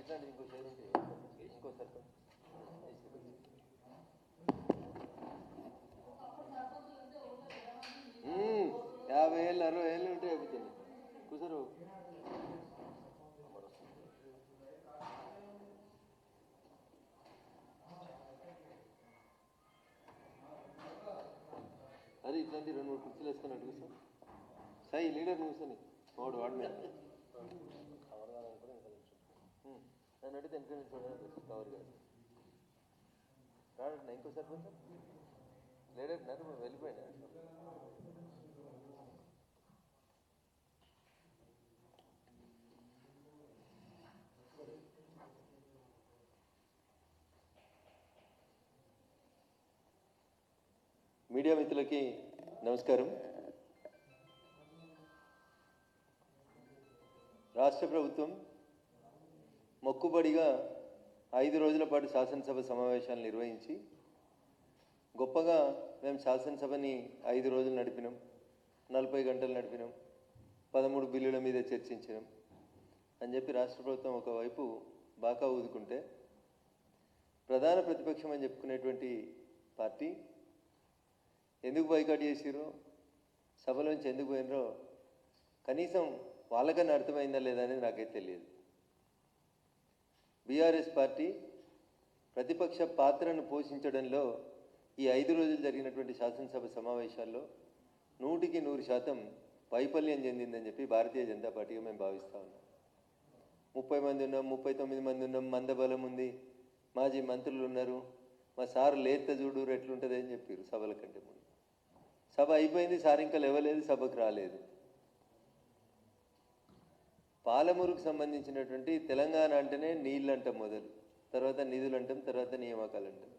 ఇట్లాంటిది ఇంకో షేర్ ఉంటే ఇంకో సర్పంచ్ 50 ఏళ్ళు 60 ఏళ్ళు ఉంటే అయిపోతుంది కూసరు. అరే ఇట్లాంటి 2-3 కుర్చీలు వేసుకొని అటు కూర్చో. సాయి లీడర్ కూర్చొని వాడు వాడి మీద నన్ను అడిగితే వెనక నుంచి చూడడానికి కవర్ కాదు రాడు. ఇంకో సర్పంచ్ లీడర్ నాకు వెళ్ళిపోయినా. మీడియా మిత్రులకి నమస్కారం. రాష్ట్ర ప్రభుత్వం మొక్కుబడిగా 5 రోజుల పాటు శాసనసభ సమావేశాలు నిర్వహించి గొప్పగా మేము శాసనసభని 5 రోజులు నడిపినాం, 40 గంటలు నడిపినాం, 13 బిల్లుల మీద చర్చించినాం అని చెప్పి రాష్ట్ర ప్రభుత్వం ఒకవైపు బాకా ఊదుకుంటే, ప్రధాన ప్రతిపక్షం అని చెప్పుకునేటువంటి పార్టీ ఎందుకు బైకాట్ చేసిరో, సభలోంచి ఎందుకు పోయినరో కనీసం వాళ్ళకన్నా అర్థమైందా లేదా అనేది నాకైతే తెలియదు. బీఆర్ఎస్ పార్టీ ప్రతిపక్ష పాత్రను పోషించడంలో ఈ 5 రోజులు జరిగినటువంటి శాసనసభ సమావేశాల్లో 100% వైఫల్యం చెందిందని చెప్పి భారతీయ జనతా పార్టీగా మేము భావిస్తూ ఉన్నాం. 30 మంది ఉన్నాం, 39 మంది ఉన్నాం, మందబలం ఉంది, మాజీ మంత్రులు ఉన్నారు, మా సారు లేత చూడు ఎట్లుంటుంది అని చెప్పారు సభల కంటే ముందు. సభ అయిపోయింది, సార్ ఇంకా లేవలేదు, సభకు రాలేదు. పాలమూరుకు సంబంధించినటువంటి తెలంగాణ అంటేనే నీళ్ళు అంటాం మొదలు, తర్వాత నిధులు అంటాం, తర్వాత నియామకాలు అంటాం.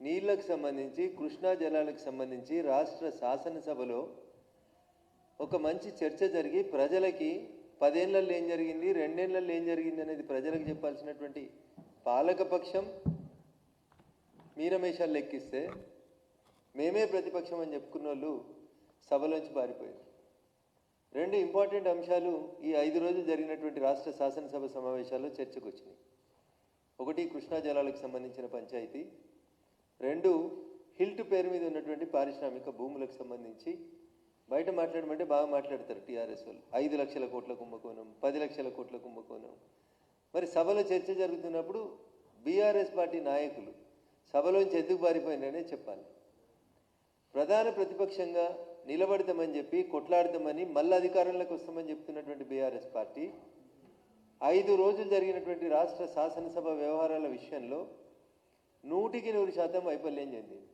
నీళ్లకు సంబంధించి, కృష్ణా జలాలకు సంబంధించి రాష్ట్ర శాసనసభలో ఒక మంచి చర్చ జరిగి ప్రజలకి 10 ఏళ్లలో ఏం జరిగింది, 2 ఏళ్లలో ఏం జరిగింది అనేది ప్రజలకు చెప్పాల్సినటువంటి పాలకపక్షం మీనమేషాలు లెక్కిస్తే మేమే ప్రతిపక్షం అని చెప్పుకున్న వాళ్ళు సభలోంచి పారిపోయారు. 2 ఇంపార్టెంట్ అంశాలు ఈ 5 రోజులు జరిగినటువంటి రాష్ట్ర శాసనసభ సమావేశాల్లో చర్చకు వచ్చినాయి. 1 కృష్ణా జలాలకు సంబంధించిన పంచాయతీ, 2 హిల్ట్ పేరు మీద ఉన్నటువంటి పారిశ్రామిక భూములకు సంబంధించి బయట మాట్లాడమంటే బాగా మాట్లాడతారు టీఆర్ఎస్ వాళ్ళు. 5 లక్షల కోట్ల కుంభకోణం, 10 లక్షల కోట్ల కుంభకోణం. మరి సభలో చర్చ జరుగుతున్నప్పుడు బీఆర్ఎస్ పార్టీ నాయకులు సభలోంచి ఎందుకు పారిపోయినారనే చెప్పాలి. ప్రధాన ప్రతిపక్షంగా నిలబడతామని చెప్పి కొట్లాడతామని మళ్ళీ అధికారంలోకి వస్తామని చెప్తున్నటువంటి బీఆర్ఎస్ పార్టీ 5 రోజులు జరిగినటువంటి రాష్ట్ర శాసనసభ వ్యవహారాల విషయంలో 100% వైఫల్యం చెందింది.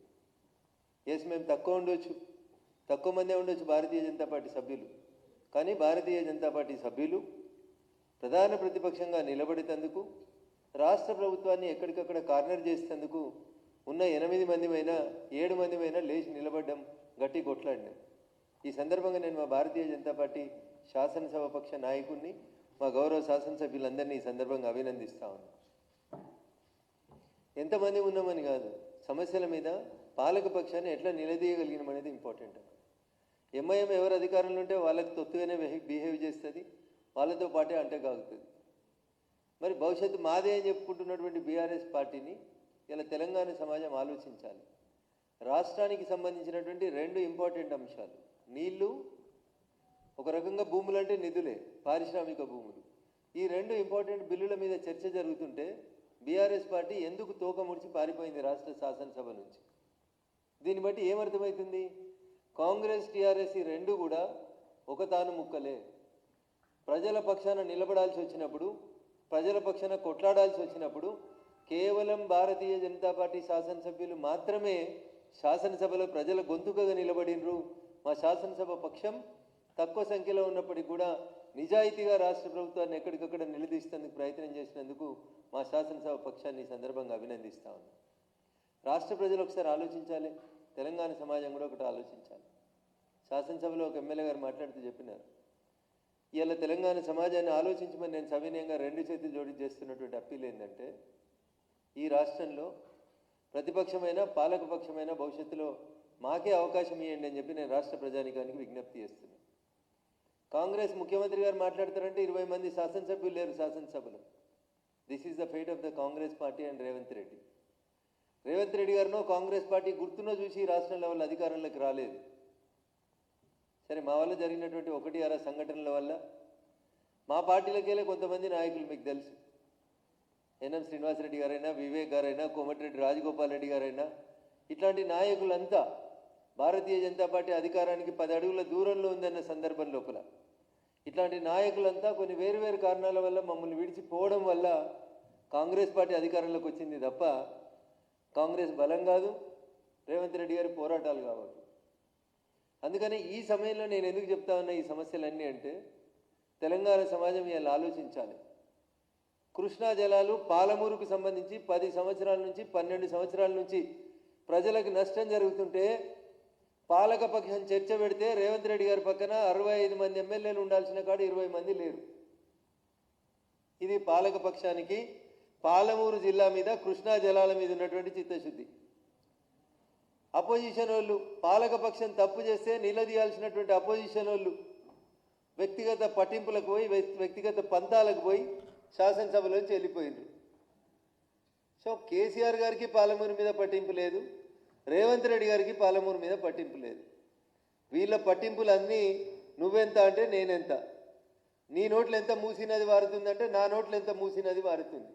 ఎస్, మేము తక్కువ మందే ఉండొచ్చు భారతీయ జనతా పార్టీ సభ్యులు, కానీ భారతీయ జనతా పార్టీ సభ్యులు ప్రధాన ప్రతిపక్షంగా నిలబడేందుకు, రాష్ట్ర ప్రభుత్వాన్ని ఎక్కడికక్కడ కార్నర్ చేసేందుకు ఉన్న 8 మందిమైనా 7 మందిమైనా లేచి నిలబడ్డం, గట్టి కొట్లాడినాం. ఈ సందర్భంగా నేను మా భారతీయ జనతా పార్టీ శాసనసభ పక్ష నాయకుడిని, మా గౌరవ శాసనసభ్యులందరినీ ఈ సందర్భంగా అభినందిస్తా ఉన్నాను. ఎంతమంది ఉన్నామని కాదు, సమస్యల మీద పాలక పక్షాన్ని ఎట్లా నిలదీయగలిగినాం అనేది ఇంపార్టెంట్. ఎంఐఎం ఎవరు అధికారంలో ఉంటే వాళ్ళకి తొత్తుగానే బిహేవ్ చేస్తుంది, వాళ్ళతో పాటే అంటేకాగుతుంది. మరి భవిష్యత్తు మాదే అని చెప్పుకుంటున్నటువంటి బీఆర్ఎస్ పార్టీని ఇలా తెలంగాణ సమాజం ఆలోచించాలి. రాష్ట్రానికి సంబంధించినటువంటి 2 ఇంపార్టెంట్ అంశాలు, నీళ్లు, ఒక రకంగా భూములు అంటే నిధులే, పారిశ్రామిక భూములు. ఈ 2 ఇంపార్టెంట్ బిల్లుల మీద చర్చ జరుగుతుంటే బీఆర్ఎస్ పార్టీ ఎందుకు తోక ముడిచి పారిపోయింది రాష్ట్ర శాసనసభ నుంచి? దీన్ని బట్టి ఏమర్థమవుతుంది? కాంగ్రెస్ టీఆర్ఎస్ ఈ 2 కూడా ఒక తాను ముక్కలే. ప్రజల పక్షాన నిలబడాల్సి వచ్చినప్పుడు, ప్రజల పక్షాన కొట్లాడాల్సి వచ్చినప్పుడు కేవలం భారతీయ జనతా పార్టీ శాసనసభ్యులు మాత్రమే శాసనసభలో ప్రజల గొంతుకగా నిలబడినరు. మా శాసనసభ పక్షం తక్కువ సంఖ్యలో ఉన్నప్పటికీ కూడా నిజాయితీగా రాష్ట్ర ప్రభుత్వాన్ని ఎక్కడికక్కడ నిలదీసేందుకు ప్రయత్నం చేసినందుకు మా శాసనసభ పక్షాన్ని సందర్భంగా అభినందిస్తా ఉన్నాం. రాష్ట్ర ప్రజలు ఒకసారి ఆలోచించాలి, తెలంగాణ సమాజం కూడా ఒకటి ఆలోచించాలి. శాసనసభలో ఒక ఎమ్మెల్యే గారు మాట్లాడుతూ చెప్పినారు, ఇవాళ తెలంగాణ సమాజాన్ని ఆలోచించమని నేను సవినయంగా 2 చేతులు జోడి చేస్తున్నటువంటి అప్పీల్ ఏంటంటే, ఈ రాష్ట్రంలో ప్రతిపక్షమైన పాలకపక్షమైన భవిష్యత్తులో మాకే అవకాశం ఇవ్వండి అని చెప్పి నేను రాష్ట్ర ప్రజానికానికి విజ్ఞప్తి చేస్తున్నాను. కాంగ్రెస్ ముఖ్యమంత్రి గారు మాట్లాడతారంటే 20 మంది శాసనసభ్యులు లేరు శాసనసభలో. This is the fate of the Congress party and Revanth Reddy. Revanth Reddy గారినో కాంగ్రెస్ పార్టీ గుర్తునో చూసి రాష్ట్రం లెవెల్ అధికారంలోకి రాలేదు. సరే, మా వల్ల జరిగినటువంటి 1-6 సంఘటనల వల్ల మా పార్టీలకెళ్ళే కొంతమంది నాయకులు మీకు తెలుసు, ఎన్ఎం శ్రీనివాసరెడ్డి గారైనా, వివేక్ గారైనా, కోమటిరెడ్డి రాజగోపాల్ రెడ్డి గారైనా, ఇట్లాంటి నాయకులంతా భారతీయ జనతా పార్టీ అధికారానికి 10 అడుగుల దూరంలో ఉందన్న సందర్భం లోపల ఇట్లాంటి నాయకులంతా కొన్ని వేరు కారణాల వల్ల మమ్మల్ని విడిచిపోవడం వల్ల కాంగ్రెస్ పార్టీ అధికారంలోకి వచ్చింది తప్ప కాంగ్రెస్ బలం కాదు, రేవంత్ రెడ్డి గారి పోరాటాలు కావాలి. అందుకని ఈ సమయంలో నేను ఎందుకు చెప్తా ఉన్నా ఈ సమస్యలన్నీ అంటే, తెలంగాణ సమాజం ఇవాళ ఆలోచించాలి. కృష్ణా జలాలు పాలమూరుకు సంబంధించి 10 సంవత్సరాల నుంచి 12 సంవత్సరాల నుంచి ప్రజలకు నష్టం జరుగుతుంటే పాలకపక్షం చర్చ పెడితే రేవంత్ రెడ్డి గారి పక్కన 65 మంది ఎమ్మెల్యేలు ఉండాల్సిన కాడ 20 మంది లేరు. ఇది పాలకపక్షానికి పాలమూరు జిల్లా మీద, కృష్ణా జలాల మీద ఉన్నటువంటి చిత్తశుద్ధి. అపోజిషన్ వాళ్ళు పాలకపక్షం తప్పు చేస్తే నిలదీయాల్సినటువంటి అపోజిషన్ వాళ్ళు వ్యక్తిగత పట్టింపులకు పోయి, వ్యక్తిగత పంతాలకు పోయి శాసనసభలోంచి వెళ్ళిపోయిండ్రు. సో కేసీఆర్ గారికి పాలమూరు మీద పట్టింపు లేదు, రేవంత్ రెడ్డి గారికి పాలమూరు మీద పట్టింపు లేదు. వీళ్ళ పట్టింపులన్నీ నువ్వెంత అంటే నేనెంత, నీ నోట్లు ఎంత మూసినది వారుతుందంటే నా నోట్లు ఎంత మూసినది వారుతుంది.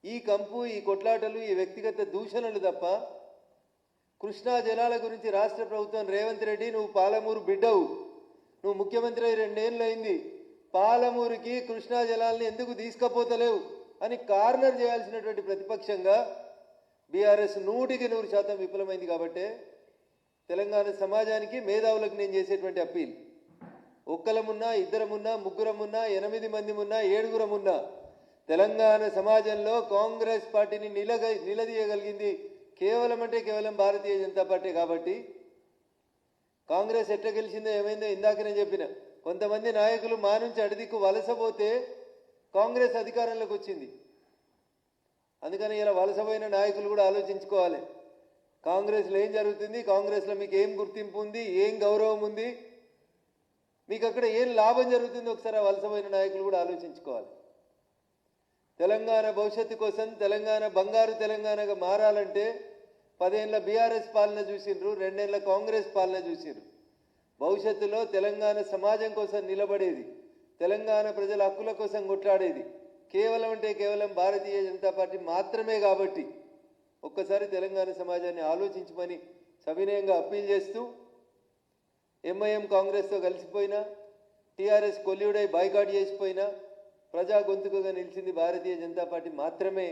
ఈ కంపు, ఈ కొట్లాటలు, ఈ వ్యక్తిగత దూషణలు తప్ప కృష్ణా జలాల గురించి రాష్ట్ర ప్రభుత్వం, రేవంత్ రెడ్డి నువ్వు పాలమూరు బిడ్డవు, నువ్వు ముఖ్యమంత్రి 2 ఏళ్ళు అయింది, పాలమూరుకి కృష్ణా జలాలను ఎందుకు తీసుకపోతలేవు అని కార్నర్ చేయాల్సినటువంటి ప్రతిపక్షంగా బీఆర్ఎస్ 100% విఫలమైంది. కాబట్టే తెలంగాణ సమాజానికి, మేధావులకు నేను చేసేటువంటి అప్పీల్, ఒక్కలమున్నా, ఇద్దరమున్నా, ముగ్గురమున్నా, 8 మందిమున్నా, 7గురమున్నా, తెలంగాణ సమాజంలో కాంగ్రెస్ పార్టీని నిలదీయగలిగింది కేవలం భారతీయ జనతా పార్టీ. కాబట్టి కాంగ్రెస్ ఎట్లా గెలిచిందో ఏమైందో ఇందాక నేను చెప్పిన, కొంతమంది నాయకులు మా నుంచి అడిదిక్కు వలసపోతే కాంగ్రెస్ అధికారంలోకి వచ్చింది. అందుకని ఇలా వలసపోయిన నాయకులు కూడా ఆలోచించుకోవాలి, కాంగ్రెస్లో ఏం జరుగుతుంది, కాంగ్రెస్లో మీకు ఏం గుర్తింపు ఉంది, ఏం గౌరవం ఉంది, మీకు అక్కడ ఏం లాభం జరుగుతుంది, ఒకసారి ఆ వలసపోయిన నాయకులు కూడా ఆలోచించుకోవాలి. తెలంగాణ భవిష్యత్తు కోసం, తెలంగాణ బంగారు తెలంగాణగా మారాలంటే 10 ఏళ్ల బీఆర్ఎస్ పాలన చూసిండ్రు, 2 ఏళ్ల కాంగ్రెస్ పాలన చూసిండ్రు. భవిష్యత్తులో తెలంగాణ సమాజం కోసం నిలబడేది, తెలంగాణ ప్రజల హక్కుల కోసం కొట్లాడేది కేవలం భారతీయ జనతా పార్టీ మాత్రమే. కాబట్టి ఒక్కసారి తెలంగాణ సమాజాన్ని ఆలోచించమని సవినయంగా అప్పీల్ చేస్తూ, ఎంఐఎం కాంగ్రెస్తో కలిసిపోయినా, టీఆర్ఎస్ కొల్యూడై బాయ్కాట్ చేసిపోయినా ప్రజా గొంతుకగా నిలిచింది భారతీయ జనతా పార్టీ మాత్రమే.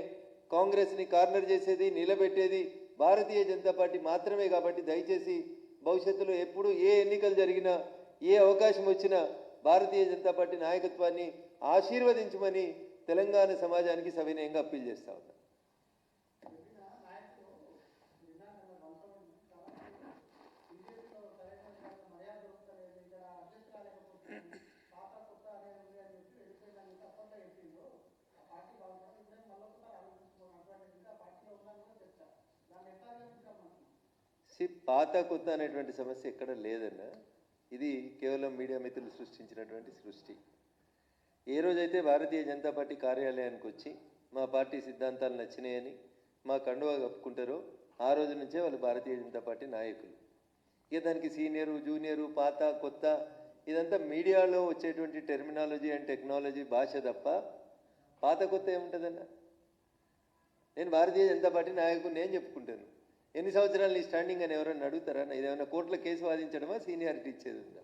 కాంగ్రెస్ని కార్నర్ చేసేది, నిలబెట్టేది భారతీయ జనతా పార్టీ మాత్రమే. కాబట్టి దయచేసి భవిష్యత్తులో ఎప్పుడు ఏ ఎన్నికలు జరిగినా, ఏ అవకాశం వచ్చినా భారతీయ జనతా పార్టీ నాయకత్వాన్ని ఆశీర్వదించమని తెలంగాణ సమాజానికి సవినయంగా అప్పీల్ చేస్తా ఉన్నా. పాత కొత్త అనేటువంటి సమస్య ఎక్కడ లేదన్నా, ఇది కేవలం మీడియా మిత్రులు సృష్టించినటువంటి సృష్టి. ఏ రోజైతే భారతీయ జనతా పార్టీ కార్యాలయానికి వచ్చి మా పార్టీ సిద్ధాంతాలు నచ్చినాయని మా కండువా కప్పుకుంటారో ఆ రోజు నుంచే వాళ్ళు భారతీయ జనతా పార్టీ నాయకులు. ఇక దానికి సీనియరు, జూనియరు, పాత కొత్త ఇదంతా మీడియాలో వచ్చేటువంటి టెర్మినాలజీ అండ్ టెక్నాలజీ భాష తప్ప పాత కొత్త ఏముంటుందన్నా. నేను భారతీయ జనతా పార్టీ నాయకుడు నేను చెప్పుకుంటాను. ఎన్ని సంవత్సరాలు నీ స్టాండింగ్ అని ఎవరైనా అడుగుతారా? ఇదేమైనా కోర్టులో కేసు వాదించడమా, సీనియారిటీ ఇచ్చేది ఉందా?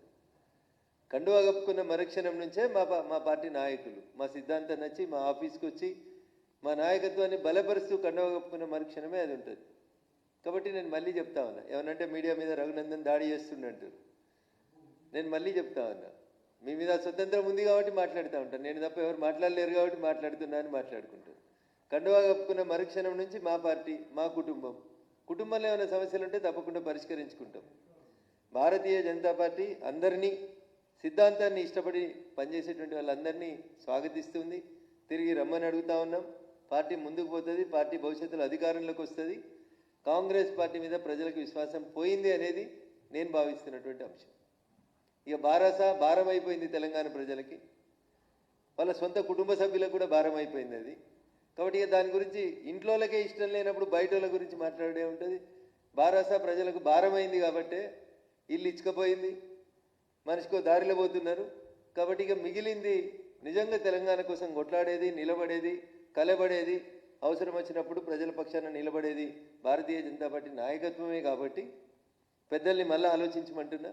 కండువా కప్పుకున్న మరుక్షణం నుంచే మా పార్టీ నాయకులు మా సిద్ధాంతం నచ్చి మా ఆఫీస్కి వచ్చి మా నాయకత్వాన్ని బలపరుస్తూ కండువా కప్పుకున్న మరుక్షణమే అది ఉంటుంది. కాబట్టి నేను మళ్ళీ చెప్తా ఉన్నా, ఏమనంటే మీడియా మీద రఘునందన్ దాడి చేస్తుండంటారు. నేను మళ్ళీ చెప్తా ఉన్నా, మీ మీద స్వతంత్రం ఉంది కాబట్టి మాట్లాడుతూ ఉంటాను, నేను తప్ప ఎవరు మాట్లాడలేరు కాబట్టి మాట్లాడుతున్నా అని మాట్లాడుకుంటాను. కండువా కప్పుకున్న మరుక్షణం నుంచి మా పార్టీ, మా కుటుంబంలో ఏమైనా సమస్యలు ఉంటే తప్పకుండా పరిష్కరించుకుంటాం. భారతీయ జనతా పార్టీ అందరినీ, సిద్ధాంతాన్ని ఇష్టపడి పనిచేసేటువంటి వాళ్ళందరినీ స్వాగతిస్తుంది. తిరిగి రమ్మని అడుగుతా ఉన్నాం. పార్టీ ముందుకు పోతుంది, పార్టీ భవిష్యత్తులో అధికారంలోకి వస్తుంది. కాంగ్రెస్ పార్టీ మీద ప్రజలకు విశ్వాసం పోయింది అనేది నేను భావిస్తున్నటువంటి అంశం. ఇక భారం అయిపోయింది తెలంగాణ ప్రజలకి, వాళ్ళ సొంత కుటుంబ సభ్యులకు కూడా భారం అయిపోయింది. అది కాబట్టి ఇక దాని గురించి ఇంట్లోలకే ఇష్టం లేనప్పుడు బయట వాళ్ళ గురించి మాట్లాడే ఉంటుంది. బారాస ప్రజలకు భారమైంది కాబట్టే ఇల్లు ఇచ్చుకపోయింది, మనిషికో దారిలో పోతున్నారు. కాబట్టి ఇక మిగిలింది నిజంగా తెలంగాణ కోసం కొట్లాడేది, నిలబడేది, కలబడేది, అవసరం వచ్చినప్పుడు ప్రజల పక్షాన నిలబడేది భారతీయ జనతా పార్టీ నాయకత్వమే. కాబట్టి పెద్దల్ని మళ్ళీ ఆలోచించమంటున్నా.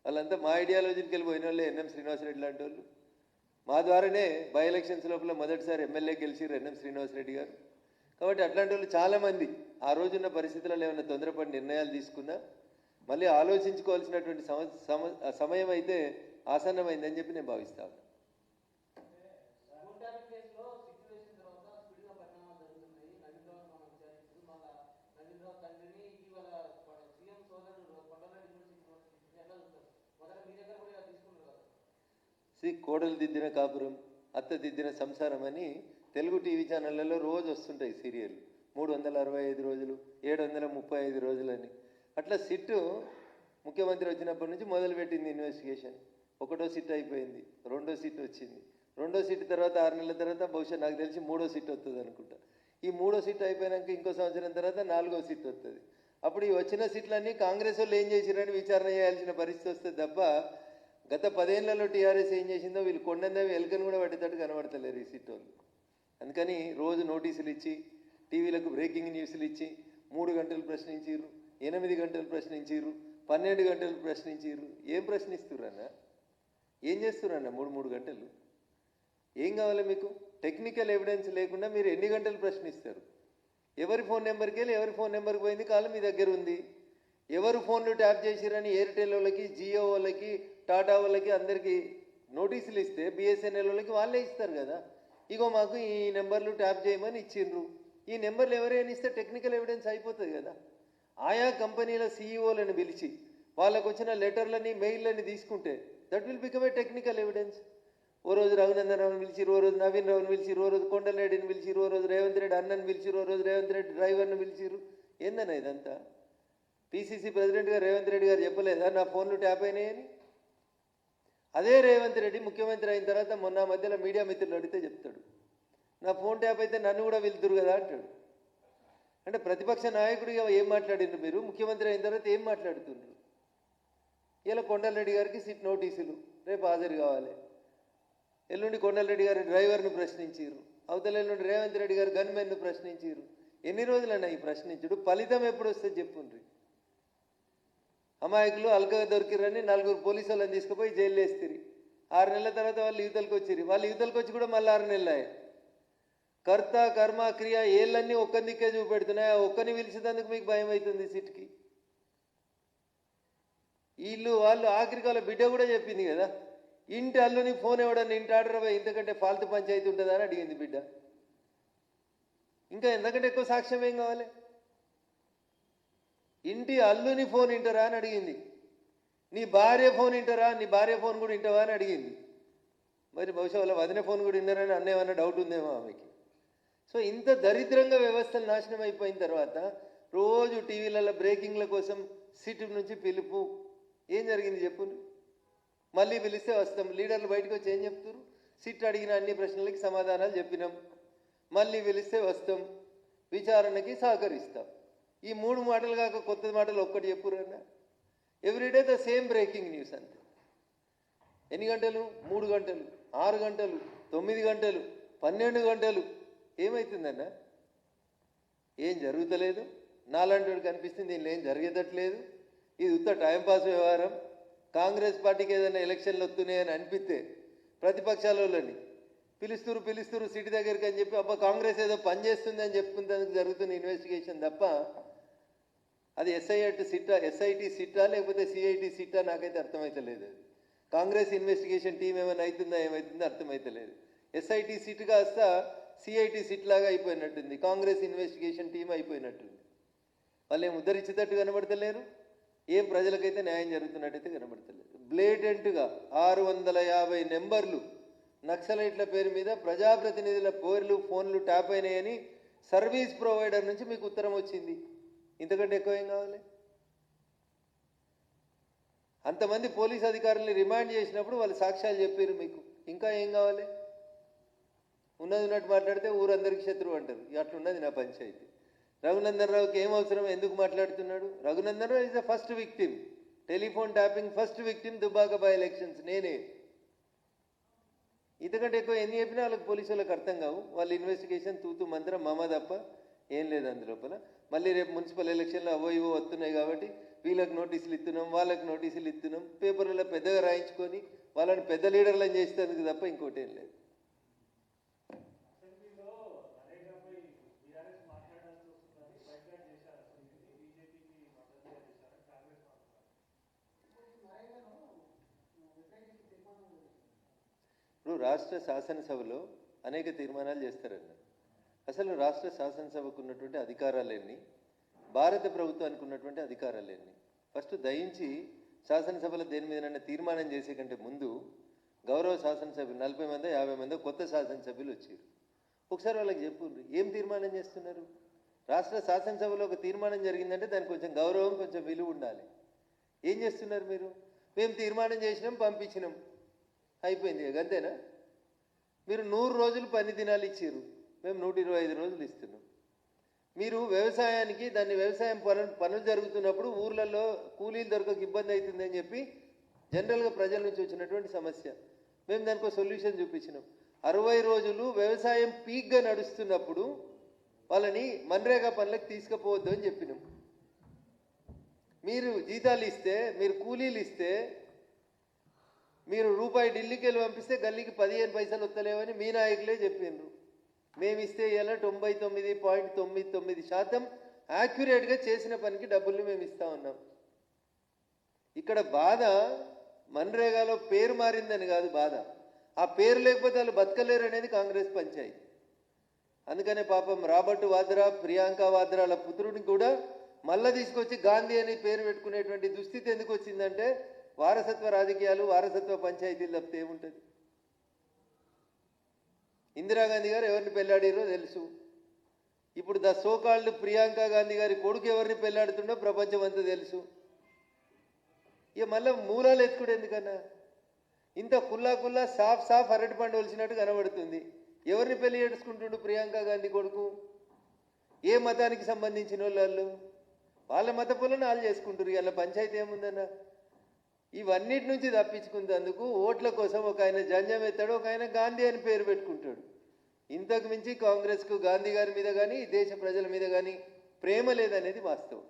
వాళ్ళంతా మా ఐడియాలజీకి వెళ్ళి పోయిన వాళ్ళే. ఎన్ఎం శ్రీనివాసరెడ్డి లాంటి వాళ్ళు మా ద్వారానే బై ఎలక్షన్స్ లోపల మొదటిసారి ఎమ్మెల్యే గెలిచిరు ఎన్ఎం శ్రీనివాసరెడ్డి గారు. కాబట్టి అట్లాంటి వాళ్ళు చాలామంది ఆ రోజున్న పరిస్థితులలో ఏమైనా తొందరపడి నిర్ణయాలు తీసుకున్నా మళ్ళీ ఆలోచించుకోవాల్సినటువంటి సమయం అయితే ఆసన్నమైందని చెప్పి నేను భావిస్తాను. కోడలు దిద్దిన కాపురం, అత్త దిద్దిన సంసారం అని తెలుగు టీవీ ఛానళ్ళలో రోజు వస్తుంటాయి సీరియల్. 365 రోజులు, 735 రోజులని. అట్లా సిట్టు ముఖ్యమంత్రి వచ్చినప్పటి నుంచి మొదలుపెట్టింది ఇన్వెస్టిగేషన్. ఒకటో సిట్ అయిపోయింది, రెండో సిట్ వచ్చింది. రెండో సిట్ తర్వాత 6 నెలల తర్వాత బహుశా నాకు తెలిసి మూడో సిట్ వస్తుంది అనుకుంటా. ఈ మూడో సిట్ అయిపోయాక ఇంకో సంవత్సరం తర్వాత 4వ సిట్ వస్తుంది. అప్పుడు ఈ వచ్చిన సిట్లన్నీ కాంగ్రెస్ వాళ్ళు ఏం చేసిరని విచారణ చేయాల్సిన పరిస్థితి వస్తుంది తప్ప గత 10 ఏళ్లలో టీఆర్ఎస్ ఏం చేసిందో వీళ్ళు కొండందవి ఎలుకను కూడా పట్టేటట్టు కనబడతలేరు ఈ సిట్ వాళ్ళు. అందుకని రోజు నోటీసులు ఇచ్చి, టీవీలకు బ్రేకింగ్ న్యూస్లు ఇచ్చి 3 గంటలు ప్రశ్నించారు, 8 గంటలు ప్రశ్నించారు, 12 గంటలు ప్రశ్నించారు. ఏం ప్రశ్నిస్తురన్నా? ఏం చేస్తురన్నా 3 గంటలు? ఏం కావాలి మీకు? టెక్నికల్ ఎవిడెన్స్ లేకుండా మీరు ఎన్ని గంటలు ప్రశ్నిస్తారు? ఎవరి ఫోన్ నెంబర్కి వెళ్ళి ఎవరి ఫోన్ నెంబర్కి పోయింది కాలం మీ దగ్గర ఉంది. ఎవరు ఫోన్లు ట్యాప్ చేసిరని ఎయిర్టెల్ వాళ్ళకి, జియో వాళ్ళకి, టాటా వాళ్ళకి అందరికీ నోటీసులు ఇస్తే బిఎస్ఎన్ఎల్ వాళ్ళకి వాళ్ళే ఇస్తారు కదా. ఇగో మాకు ఈ నెంబర్లు ట్యాప్ చేయమని ఇచ్చిండ్రు. ఈ నెంబర్లు ఎవరైనా ఇస్తే టెక్నికల్ ఎవిడెన్స్ అయిపోతుంది కదా. ఆయా కంపెనీల సీఈఓలను పిలిచి వాళ్ళకు వచ్చిన లెటర్లని, మెయిల్లని తీసుకుంటే that will become a technical evidence. ఓ రోజు రఘునందన్ రావుని పిలిచిరు, ఓ రోజు నవీన్ రావుని పిలిచిరు, ఓ రోజు కొండలరెడ్డిని పిలిచిరు, ఓ రోజు రేవంత్ రెడ్డి అన్నని పిలిచిరు, ఓ రోజు రేవంత్ రెడ్డి డ్రైవర్ని పిలిచిరు. ఏందన్నా ఇదంతా? పిసిసి ప్రెసిడెంట్గా రేవంత్ రెడ్డి గారు చెప్పలేదా నా ఫోన్లు ట్యాప్ అయినాయని? అదే రేవంత్ రెడ్డి ముఖ్యమంత్రి అయిన తర్వాత మొన్న మధ్యలో మీడియా మిత్రులు అడిగితే చెప్తాడు, నా ఫోన్ ట్యాప్ అయితే నన్ను కూడా వెళ్తురు కదా అంటాడు. అంటే ప్రతిపక్ష నాయకుడిగా ఏం మాట్లాడిండ్రు మీరు? ముఖ్యమంత్రి అయిన తర్వాత ఏం మాట్లాడుతుండ్రు? ఇలా కొండలరెడ్డి గారికి సిట్ నోటీసులు, రేపు హాజరు కావాలి. ఎల్లుండి కొండలరెడ్డి గారి డ్రైవర్ను ప్రశ్నించారు, అవతల ఎల్లుండి రేవంత్ రెడ్డి గారు గన్మెన్ను ప్రశ్నించారు. ఎన్ని రోజులన్నా ఈ ప్రశ్నించుడు? ఫలితం ఎప్పుడు వస్తే చెప్పుండ్రి. అమాయకులు అల్కగా దొరికిరని 4 పోలీసు వాళ్ళని తీసుకుపోయి జైలు వేస్తారు. 6 నెలల తర్వాత వాళ్ళు యువతలకు వచ్చిరు. వాళ్ళు యువతలకు వచ్చి కూడా మళ్ళీ 6 నెలలు అయ్యాయి. కర్త కర్మ క్రియ ఏళ్ళన్నీ ఒక్కని దిక్కే చూపెడుతున్నాయి. ఒక్కని పిలిచేందుకు మీకు భయం అవుతుంది సిట్కి. వీళ్ళు వాళ్ళు ఆఖరికి వాళ్ళ బిడ్డ కూడా చెప్పింది కదా, ఇంటి అల్లుని ఫోన్ ఇవ్వడాన్ని ఇంటి ఆర్డర్ ఇంతకంటే ఫాల్తు పంచాయతీ ఉంటుందా అని అడిగింది బిడ్డ. ఇంకా ఎంతకంటే ఎక్కువ సాక్ష్యం ఏం కావాలి? ఇంటి అల్లుని ఫోన్ వింటారా అని అడిగింది. నీ భార్య ఫోన్ వింటారా, నీ భార్య ఫోన్ కూడా వింటావా అని అడిగింది. మరి బహుశా వాళ్ళ వదిన ఫోన్ కూడా విన్నారని అన్నేమన్నా డౌట్ ఉందేమో ఆమెకి. సో ఇంత దరిద్రంగా వ్యవస్థలు నాశనం అయిపోయిన తర్వాత రోజు టీవీలలో బ్రేకింగ్ల కోసం సిట్ నుంచి పిలుపు. ఏం జరిగింది చెప్పు? మళ్ళీ పిలిస్తే వస్తాం. లీడర్లు బయటకు వచ్చి ఏం చెప్తారు? సిట్ అడిగిన అన్ని ప్రశ్నలకి సమాధానాలు చెప్పినాం, మళ్ళీ పిలిస్తే వస్తాం, విచారణకి సహకరిస్తాం. ఈ 3 మాటలు కాక కొత్త మాటలు ఒక్కటి చెప్పురన్నా. Everyday the same breaking news అంతే. ఎన్ని గంటలు? 3 గంటలు, 6 గంటలు, 9 గంటలు, 12 గంటలు. ఏమవుతుందన్నా? ఏం జరుగుతలేదు. నాలాంటి వాడు కనిపిస్తుంది దీనిలో ఏం జరిగేటట్లేదు. ఇది ఉత్త టైంపాస్ వ్యవహారం. కాంగ్రెస్ పార్టీకి ఏదైనా ఎలక్షన్లు వస్తున్నాయని అనిపిస్తే ప్రతిపక్షాలని పిలుస్తురు సిటీ దగ్గరికి అని చెప్పి అబ్బా కాంగ్రెస్ ఏదో పని చేస్తుంది అని చెప్పుకునేందుకు జరుగుతున్న ఇన్వెస్టిగేషన్ తప్ప అది ఎస్ఐటి సిట్టా లేకపోతే సిఐటి సిట్టా నాకైతే అర్థమైతలేదు. అది కాంగ్రెస్ ఇన్వెస్టిగేషన్ టీం ఏమైనా అవుతుందా ఏమవుతుందో అర్థమైతలేదు. ఎస్ఐటి సిట్ కాస్త సిఐటి సిట్ లాగా అయిపోయినట్టుంది, కాంగ్రెస్ ఇన్వెస్టిగేషన్ టీం అయిపోయినట్టుంది. వాళ్ళు ఏం ఉద్ధరించేటట్టు కనబడతలేరు, ఏం ప్రజలకైతే న్యాయం జరుగుతున్నట్టయితే కనబడతలేదు. బ్లేటెంట్గా 650 నెంబర్లు నక్సలైట్ల పేరు మీద ప్రజాప్రతినిధుల పేర్లు ఫోన్లు ట్యాప్ అయినాయని సర్వీస్ ప్రొవైడర్ నుంచి మీకు ఉత్తరం వచ్చింది. ఇంతకంటే ఎక్కువ ఏం కావాలి? అంతమంది పోలీస్ అధికారుల్ని రిమాండ్ చేసినప్పుడు వాళ్ళు సాక్ష్యాలు చెప్పారు మీకు, ఇంకా ఏం కావాలి? ఉన్నది ఉన్నట్టు మాట్లాడితే ఊరందరికి శత్రువు అంటారు. అట్లున్నది నా పంచాయతీ. రఘునందన్ రావుకి ఏం అవసరం, ఎందుకు మాట్లాడుతున్నాడు? Raghunandan Rao is the first victim, telephone tapping first victim Dubbaka by elections నేనే. ఇంతకంటే ఎక్కువ ఎన్ని చెప్పినా వాళ్ళకి పోలీసు వాళ్ళకి అర్థం కావు. వాళ్ళ ఇన్వెస్టిగేషన్ తూతు మంత్రం మమ తప్ప ఏం లేదు అందులోపల. మళ్ళీ రేపు మున్సిపల్ ఎలక్షన్లు అవో ఇవో వస్తున్నాయి కాబట్టి వీళ్ళకి నోటీసులు ఇస్తున్నాం, వాళ్ళకి నోటీసులు ఇస్తున్నాం, పేపర్లలో పెద్దగా రాయించుకొని వాళ్ళని పెద్ద లీడర్లను చేసేందుకు తప్ప ఇంకోటి ఏం లేదు. ఇప్పుడు రాష్ట్ర శాసనసభలో అనేక తీర్మానాలు చేస్తారన్న. అసలు రాష్ట్ర శాసనసభకు ఉన్నటువంటి అధికారాలన్నీ, భారత ప్రభుత్వానికి ఉన్నటువంటి అధికారాలన్నీ ఫస్ట్ దయించి శాసనసభలో దేని మీదనైనా తీర్మానం చేసే కంటే ముందు గౌరవ శాసనసభ్యులు 40 మందో 50 మందో కొత్త శాసనసభ్యులు వచ్చారు. ఒకసారి వాళ్ళకి చెప్పు, ఏం తీర్మానం చేస్తున్నారు? రాష్ట్ర శాసనసభలో ఒక తీర్మానం జరిగిందంటే దానికి కొంచెం గౌరవం, కొంచెం విలువ ఉండాలి. ఏం చేస్తున్నారు మీరు? మేము తీర్మానం చేసినాం, పంపించినాం, అయిపోయింది, అంతేనా? మీరు 100 రోజులు పని దినాలు ఇచ్చారు, మేము 125 రోజులు ఇస్తున్నాం. మీరు వ్యవసాయానికి దాన్ని వ్యవసాయం పనులు జరుగుతున్నప్పుడు ఊర్లలో కూలీలు దొరకక ఇబ్బంది అవుతుందని చెప్పి జనరల్గా ప్రజల నుంచి వచ్చినటువంటి సమస్య, మేము దానికి సొల్యూషన్ చూపించినాం. 60 రోజులు వ్యవసాయం పీక్గా నడుస్తున్నప్పుడు వాళ్ళని మన్రేగా పనులకు తీసుకుపోవద్దు అని చెప్పినాం. మీరు జీతాలు ఇస్తే, మీరు కూలీలు ఇస్తే, మీరు రూపాయి ఢిల్లీకి వెళ్ళి పంపిస్తే గల్లీకి 15 పైసలు వస్తలేవని మీ నాయకులే చెప్పిండ్రు. మేము ఇస్తే ఇలా 99.99% యాక్యురేట్గా చేసిన పనికి డబ్బుల్ని మేము ఇస్తా ఉన్నాం. ఇక్కడ బాధ మన్రేగాలో పేరు మారిందని కాదు బాధ, ఆ పేరు లేకపోతే వాళ్ళు బతకలేరు అనేది కాంగ్రెస్ పంచాయతీ. అందుకనే పాపం రాబర్ట్ వాద్రా, ప్రియాంక వాద్రాల పుత్రుడిని కూడా మళ్ళా తీసుకొచ్చి గాంధీ అని పేరు పెట్టుకునేటువంటి దుస్థితి ఎందుకు వచ్చిందంటే వారసత్వ రాజకీయాలు, వారసత్వ పంచాయతీలు తప్పితే ఏముంటుంది? ఇందిరాగాంధీ గారు ఎవరిని పెళ్ళాడిరో తెలుసు. ఇప్పుడు ద సోకాల్డ్ ప్రియాంక గాంధీ గారి కొడుకు ఎవరిని పెళ్ళాడుతుండో ప్రపంచం అంతా తెలుసు. ఇక మళ్ళీ మూలాలు ఎత్తుకుడు ఎందుకన్నా? ఇంత కుల్లా సాఫ్ అరటి పండు వలిసినట్టు కనబడుతుంది. ఎవరిని పెళ్లి చేసుకుంటుండు ప్రియాంక గాంధీ కొడుకు? ఏ మతానికి సంబంధించిన వాళ్ళు? వాళ్ళ మత పొలను వాళ్ళు చేసుకుంటారు. ఇలా పంచాయతీ ఏముందన్నా? ఇవన్నిటి నుంచి తప్పించుకునేందుకు ఓట్ల కోసం ఒక ఆయన జంజం ఎత్తాడు, ఒక ఆయన గాంధీ అని పేరు పెట్టుకుంటాడు. ఇంతకు మించి కాంగ్రెస్కు గాంధీ గారి మీద కానీ దేశ ప్రజల మీద కానీ ప్రేమ లేదనేది వాస్తవం.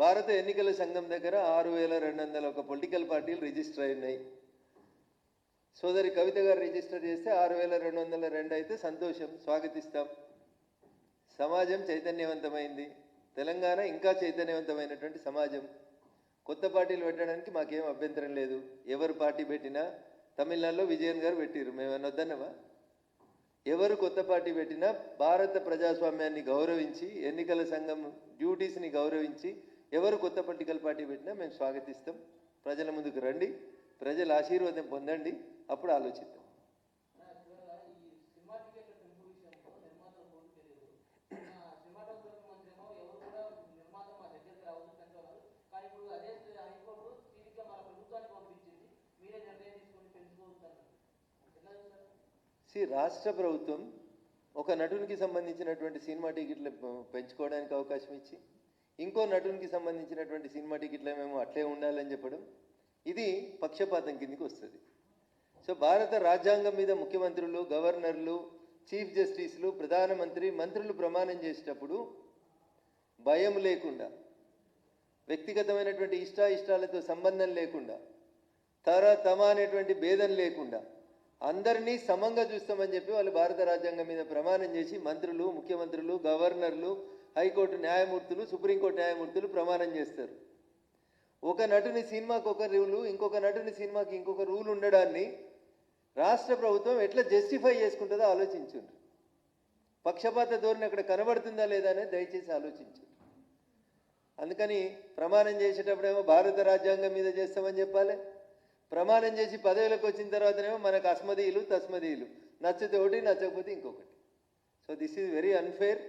భారత ఎన్నికల సంఘం దగ్గర 6201 పొలిటికల్ పార్టీలు రిజిస్టర్ అయినాయి. సోదరి కవిత గారు రిజిస్టర్ చేస్తే 6202 అయితే సంతోషం, స్వాగతిస్తాం. సమాజం చైతన్యవంతమైంది, తెలంగాణ ఇంకా చైతన్యవంతమైనటువంటి సమాజం. కొత్త పార్టీలు పెట్టడానికి మాకేం అభ్యంతరం లేదు. ఎవరు పార్టీ పెట్టినా, తమిళనాడులో విజయన్ గారు పెట్టిరు, మేము వద్దన్నమా? ఎవరు కొత్త పార్టీ పెట్టినా భారత ప్రజాస్వామ్యాన్ని గౌరవించి, ఎన్నికల సంఘం డ్యూటీస్ని గౌరవించి ఎవరు కొత్త పొలిటికల్ పార్టీ పెట్టినా మేము స్వాగతిస్తాం. ప్రజల ముందుకు రండి, ప్రజల ఆశీర్వాదం పొందండి, అప్పుడు ఆలోచిద్దాం. రాష్ట్ర ప్రభుత్వం ఒక నటునికి సంబంధించినటువంటి సినిమా టికెట్లు పెంచుకోవడానికి అవకాశం ఇచ్చి, ఇంకో నటునికి సంబంధించినటువంటి సినిమా టికెట్లు మేము అట్లే ఉండాలని చెప్పడం, ఇది పక్షపాతం కిందకి వస్తుంది. సో భారత రాజ్యాంగం మీద ముఖ్యమంత్రులు, గవర్నర్లు, చీఫ్ జస్టిస్లు, ప్రధానమంత్రి, మంత్రులు ప్రమాణం చేసేటప్పుడు భయం లేకుండా, వ్యక్తిగతమైనటువంటి ఇష్టాయిష్టాలతో సంబంధం లేకుండా, తమ అనేటువంటి భేదం లేకుండా అందరినీ సమంగా చూస్తామని చెప్పి వాళ్ళు భారత రాజ్యాంగం మీద ప్రమాణం చేసి మంత్రులు, ముఖ్యమంత్రులు, గవర్నర్లు, హైకోర్టు న్యాయమూర్తులు, సుప్రీంకోర్టు న్యాయమూర్తులు ప్రమాణం చేస్తారు. ఒక నటుని సినిమాకి ఒక రూలు, ఇంకొక నటుని సినిమాకి ఇంకొక రూల్ ఉండడాన్ని రాష్ట్ర ప్రభుత్వం ఎట్లా జస్టిఫై చేసుకుంటుందో ఆలోచించండి. పక్షపాత ధోరణి అక్కడ కనబడుతుందా లేదా అనేది దయచేసి ఆలోచించండి. అందుకని ప్రమాణం చేసేటప్పుడేమో భారత రాజ్యాంగం మీద చేస్తామని చెప్పాలి, ప్రమాణం చేసి పదవిలోకి వచ్చిన తర్వాతనేమో మనకు అస్మదీయులు, తస్మదీయులు, నచ్చితే ఒకటి, నచ్చకపోతే ఇంకొకటి. So this is very unfair.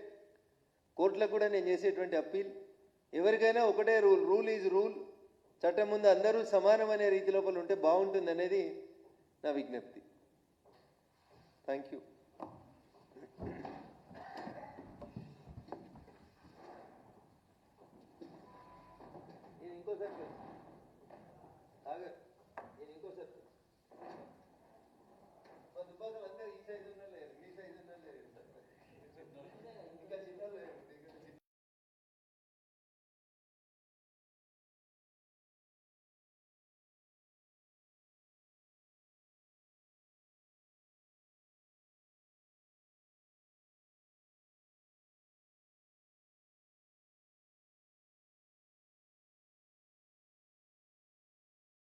కోర్టులకు కూడా నేను చేసేటువంటి అప్పీల్, ఎవరికైనా ఒకటే రూల్, రూల్ ఈజ్ రూల్, చట్టం ముందు అందరూ సమానం అనే రీతి లోపల ఉంటే బాగుంటుంది అనేది నా విజ్ఞప్తి. Thank you. ఇంకోసారి